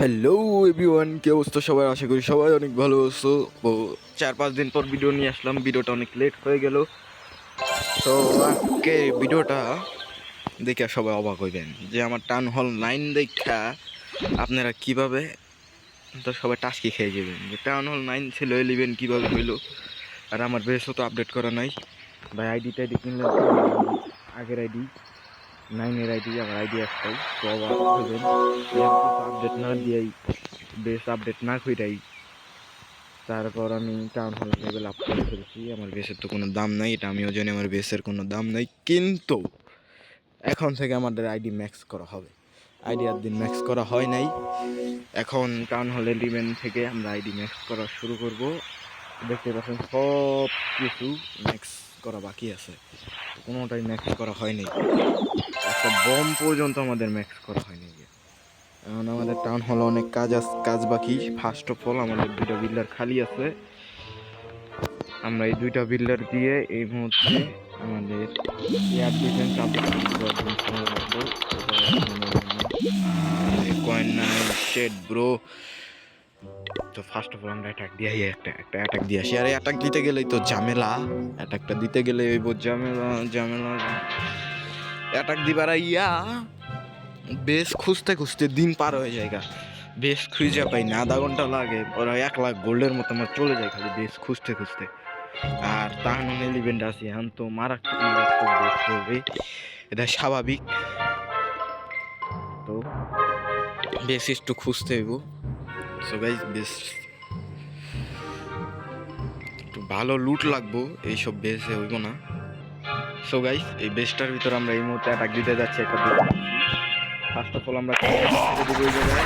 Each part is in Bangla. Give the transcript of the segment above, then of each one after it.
হ্যালো এভরিওয়ান, কি অবস্থা সবাই? আশা করি সবাই অনেক ভালো আছো। তো 4-5 দিন পর ভিডিও নিয়ে আসলাম। ভিডিওটা অনেক লেট হয়ে গেল। তো আজকে ভিডিওটা দেখে সবাই অবাক হইবেন যে আমার টাউন হল 9 দেখা আপনারা কিভাবে, তো সবাই টাস্কি খেয়ে যাবেন যে টাউন হল 9 ছিল 11 কিভাবে হইলো। আর আমার বেসও তো আপডেট করা নাই ভাই। আইডি টাইডি কিনলেন তো আগের আইডি 9-এর আইডি, আমার আইডি একটাই। তো অবাক হইবেন আপডেট না দিয়েই, বেস আপডেট না কইরাই তারপর আমি টাউন হল লেভেল আপ করে ফেলছি। আমার বেসের তো কোনো দাম নাই, এটা আমিও জানি আমার বেসের কোনো দাম নাই, কিন্তু এখন থেকে আমাদের আইডি ম্যাক্স করা হবে। আইডি আর দিন ম্যাক্স করা হয় নাই, এখন টাউন হল 11 থেকে আমরা আইডি ম্যাক্স করা শুরু করব। দেখতে পাচ্ছেন সব কিছু ম্যাক্স করা বাকি আছে, কোনোটাই ম্যাক্স করা হয়নি। একটা বম পর্যন্ত আমাদের ম্যাক্স করা হয়নি। এখন আমাদের টাউন হল অনেক কাজ বাকি। ফার্স্ট অফ অল আমাদের 2টা বিল্ডার খালি আছে। আমরা এই 2টা বিল্ডার দিয়ে এই মুহূর্তে আমাদের এয়ার ডিফেন্স আপডেট করবো। কয়েন নাই শেড ব্রো। তো ফার্স্ট অফ অল আমরা অ্যাটাক দিয়ে একটা অ্যাটাক দিয়ে আসি। আর অ্যাটাক দিতে গেলেই তো ঝামেলা, অ্যাটাকটা দিতে গেলে ওই ঝামেলা ঝামেলা অ্যাটাক দিবার ইয়া বেশ খুঁজতে খুঁজতে দিন পার হয়ে যায়। বেশ খুঁজে পাই না, আধা ঘন্টা লাগে, ওরা 1 লাখ গোল্ডের মতো আমার চলে যায় খালি বেশ খুঁজতে খুঁজতে। আর তাহলে এলিভেন্ট আছে এখন তো মারাত্মক মারাত্মক বেশ করবে, এটা স্বাভাবিক। তো বেশ একটু খুঁজতে হইব। সো গাইস বেশ একটু ভালো লুট লাগবো, এইসব বেসে হইব না। সো গাইস এই বেসটার ভিতরে আমরা এই মুহূর্তে অ্যাটাক দিতে যাচ্ছি। একটা ফার্স্ট অফ অল আমরা দিব ওই জায়গায়।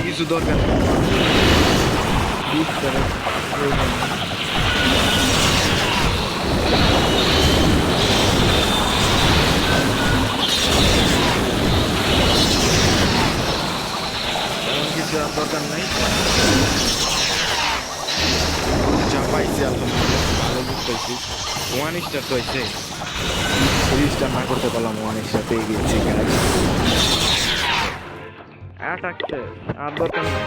কিছু দরকার কিছু আর দরকার নাই। যা পাইছি আলহামদুলিল্লাহ ভালো বুঝতেছি। 1 স্টার তো হয়েছে, 3 স্টার না করতে পারলাম, 1 স্টার পেয়ে গিয়েছি। অ্যাটাকছে আর দরকার নেই,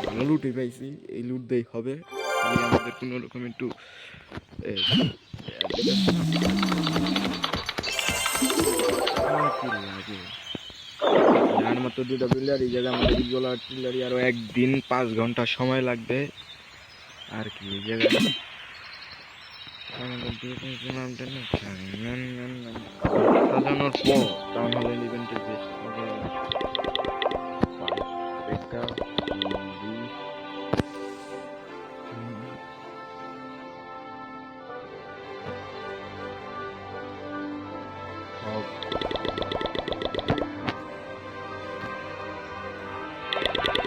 ভালো লুটই পাইছি, এই লুট দেই হবে। খালি আমাদের কোনো রকম একটু লাগে মাত্র 2টা বিল্ডার। এই জায়গায় আমাদের ইগল আর্টিলারি আরো 1 দিন 5 ঘন্টা সময় লাগবে আর কি। এই জায়গায় সাজানোর পর টাউন হল ইভেন্টের বেশ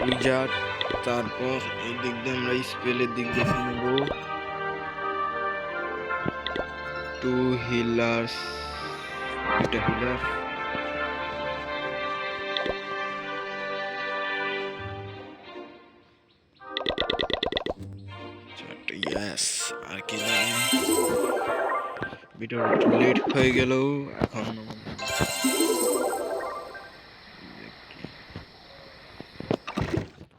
উইজার্ড। তারপর এই দিক দিয়ে আমরা স্পেলের দিক দেখে নেব। 2 হিলার্স, 2টা হিলার। ইয়াস আর কি ভিডিও লেট হয়ে গেল। এখন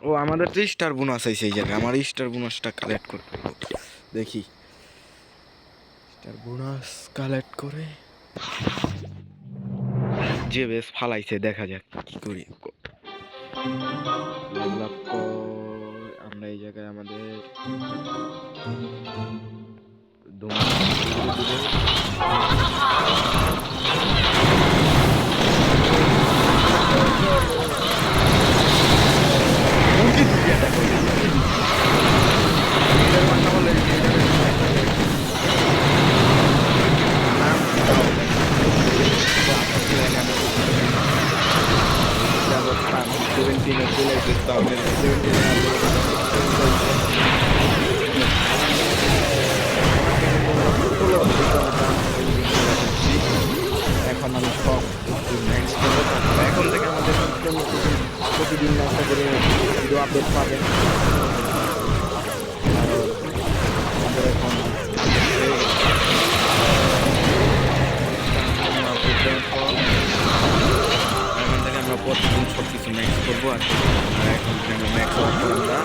ও আমাদের তো স্টার বোনাস আছে এই জায়গায়, আমার স্টার বোনাসটা কালেক্ট করতে হবে। দেখি স্টার বোনাস কালেক্ট করে যে বেশ ফালাইছে, দেখা যাক কি করি। লেভেল আপ আমরা এই জায়গায় আমাদের এখন আমি সব ম্যাক্স করবো। এখন থেকে আমাদের প্রতিদিন একটা করে ভিডিও আপডেট পাবেন। আমাদের এখন এখন থেকে আমরা প্রতিদিন সব কিছু ম্যাক্স করবো। আর এখন থেকে আমরা ম্যাক্স হওয়ার পর আমরা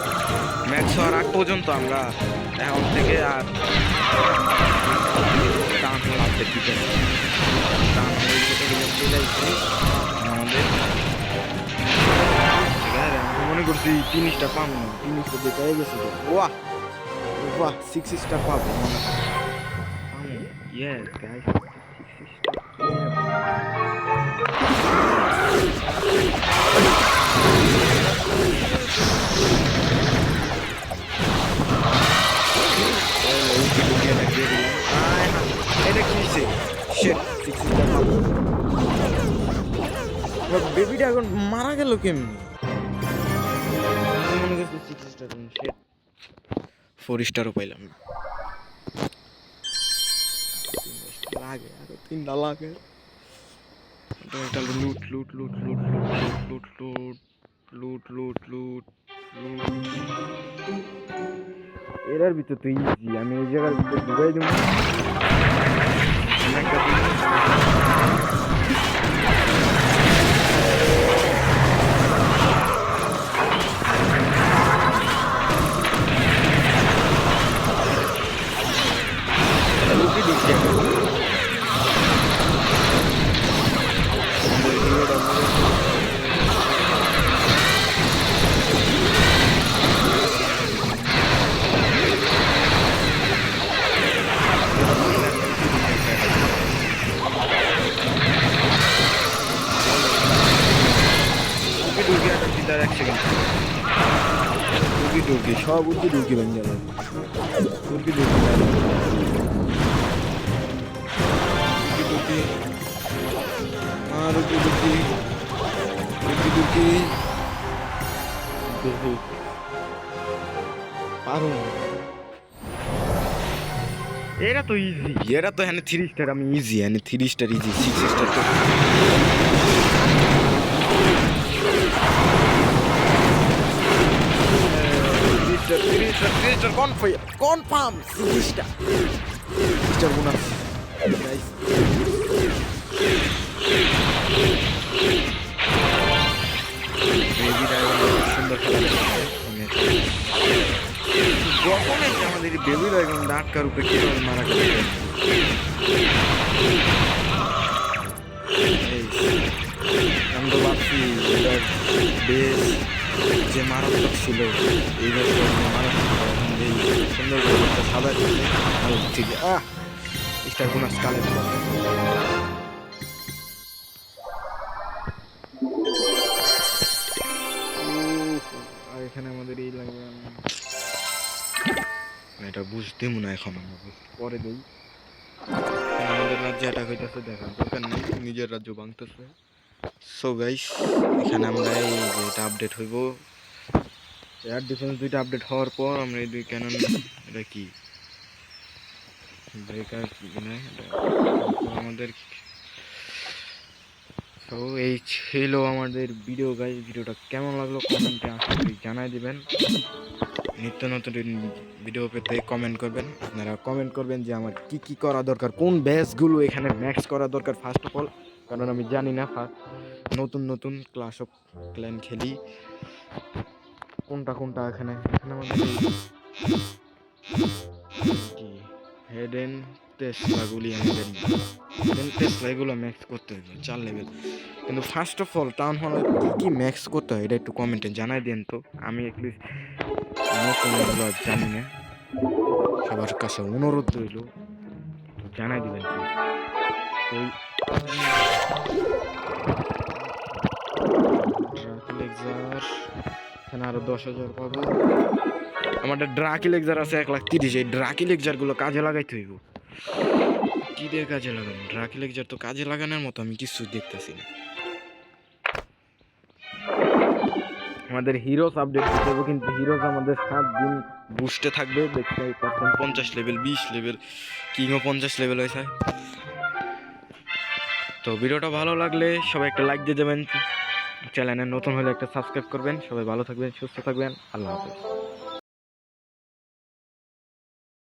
ম্যাক্স হওয়ার আগ পর্যন্ত আমরা এখন থেকে আর টান আপডেট দিতে টান আমাদের মনে করছি 3টা পাবো না, 3টা দেখে গেছে। ওয়াহ ওয়াহ 6 স্টার পাবো। ইয়েস গাইস, বেবিটা এখন মারা গেল কেমনি? 4 স্টারও পাইলাম। লাগে আরো 3টা লাগে। এটা লুট লুট লুট লুট লুট লুট লুট লুট লুট লুট। এর ভিতর তো ইজি, আমি এই জায়গার ভিতরে ঢুকাই দেবো। সব উর্কি ঢুকি ভেঙে গেল। উর্কি ঢুকি আর উর্কি ঢুকি উর্কি ঢুকি পারুন। এরা তো ইজি, এরা তো হ্যাঁ 3 স্টার। আমি ইজি হ্যাঁ 3 স্টার ইজি, 6 স্টার তো confirm 6 star bonus guys. Baby driver সুন্দর খেলা যখন আমাদের বেবি ড্রাইভার ডাটকার উপরে কিভাবে মারা গেছে। আমি তো ভাবছি এটার বেশ যে মারাত্মক ছিল, এই বছর মারাত্মক সুন্দর করে সাদা ঠিক স্টার বোনাস কালেক্ট করে। আর এখানে আমাদের এই লাগবে, এটা বুঝতে মনে হয় এখন পরে দেই। আমাদের রাজ্যে অ্যাটাক হইতেছে, দেখার দরকার নেই, নিজের রাজ্য ভাঙতেছে। সো গাইস এখানে আমরা এই যে এটা আপডেট হইব, এয়ার ডিফেন্স 2টা আপডেট হওয়ার পর আমরা এই 2 ক্যানন, এটা কি ব্রেকার কি না আমাদের। তো এই ছিল আমাদের ভিডিও গাইস। ভিডিওটা কেমন লাগলো কমেন্টে আশা করি জানাই দিবেন। নিত্য নতুন ভিডিও পেতে কমেন্ট করবেন। আপনারা কমেন্ট করবেন যে আমার কি কি করা দরকার, কোন ব্যাচগুলো এখানে ম্যাক্স করা দরকার ফার্স্ট অফ অল, কারণ আমি জানি না। নতুন নতুন ক্লাস অফ ক্ল্যান খেলি, কোনটা কোনটা এখানে আমাদের কি হেডেন টেস্টগুলি আমাদের টেসলা এগুলো ম্যাক্স করতে হবে 4 লেভেল। কিন্তু ফার্স্ট অফ অল টাউন হলে কী কী ম্যাক্স করতে হয় এটা একটু কমেন্টে জানাই দেন তো। আমি এটলিস্ট নতুন এগুলো জানি না, সবার কাছে অনুরোধ রইল তো জানাই দিবেন প্লিজ। তো ড্রাকিলেক্সার এখানে আরো 10,000 পাবো। আমাদের ড্রাকিলেক্সার আছে 1,30,000। এই ড্রাকিলেক্সারগুলো কাজে লাগাইতে হইব। কি দিয়ে কাজে লাগানো? ড্রাকিলেক্সার তো কাজে লাগানোর মতো আমি কিছু দেখতেছি না। আমাদের হিরোজ আপডেট দিতে হবে, কিন্তু হিরোজ আমাদের 7 দিন বুস্টে থাকবে। দেখতে পাচ্ছেন 50 লেভেল, 20 লেভেল, কিংও 50 লেভেল হয়েছে। তো ভিডিওটা ভালো লাগলে সবাই একটা লাইক দিয়ে দেবেন, চ্যানেলে নতুন হলে একটা সাবস্ক্রাইব করবেন। সবাই ভালো থাকবেন, সুস্থ থাকবেন, আল্লাহ হাফেজ।